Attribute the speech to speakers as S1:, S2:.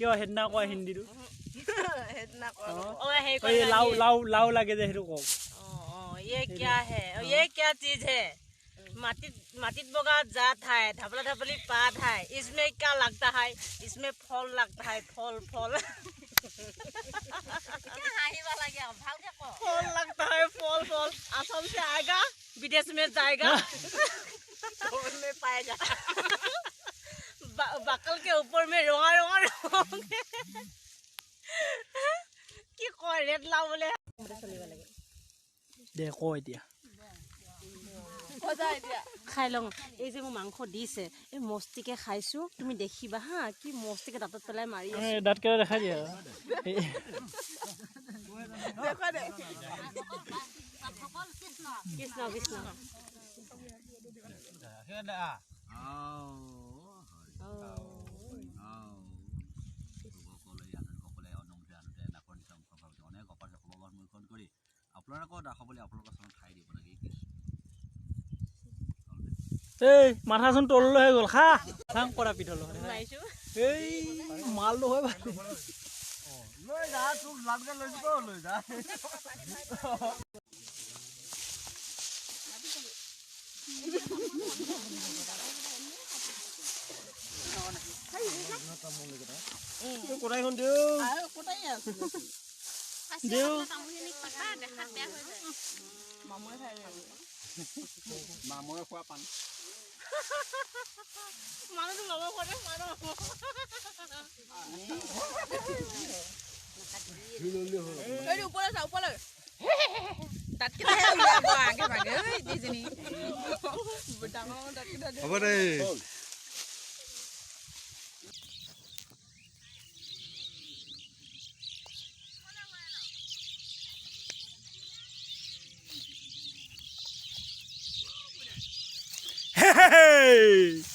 S1: কিয় হেডনা কয় হিন্দীটো
S2: हेडना को
S1: এই লাউ লাউ লাউ লাগে যে হেতু কওক
S3: ये क्या है ये क्या चीज है माटित माटित बगा जात है धपला धपली पात है इसमें क्या लगता है इसमें फल लगता है फल फल क्या हाही वाला क्या भाल के को फल लगता है फल फल असम से आएगा विदेश में जाएगा फल में पाएगा बकल के ऊपर में रोंगा रोंगा रोंगे কি কয় ৰেড লাও বলে চলিব লাগে
S1: দে কয় এতিয়া
S3: খাই লওঁ এই যে মই মাংস দিছে এই মস্তিকে খাইছো তুমি দেখিবা হা কি মস্তিকে দাঁতত পেলাই মাৰি আছে
S1: দাঁত কেইটা দেখাই দিয়া
S2: देखो दे
S3: কৃষ্ণ কৃষ্ণ
S1: এই মাথাচোন তললৈ হৈ গ'ল খা চাং পৰা পিঠল
S3: মাৰিছো
S1: এই মাল নহয় বাৰু
S2: লৈ যা তোক লাগবে লৈ যাব লৈ যা
S1: কোটাইখন দিওঁ
S2: কোটাই আছে
S1: দিওঁ
S2: মামুৱে খাই
S4: মামৰে খোৱা পান
S3: মানুহটো ল'ব কৰে মানুহ
S2: এই ওপৰলৈ যা ওপৰলৈ দাঁতকেইটাহে উলিয়াব আগে ভাগে ঐ দিজনী ডাঙৰ দাঁতকেইটা
S4: হ'ব দে
S1: Hey!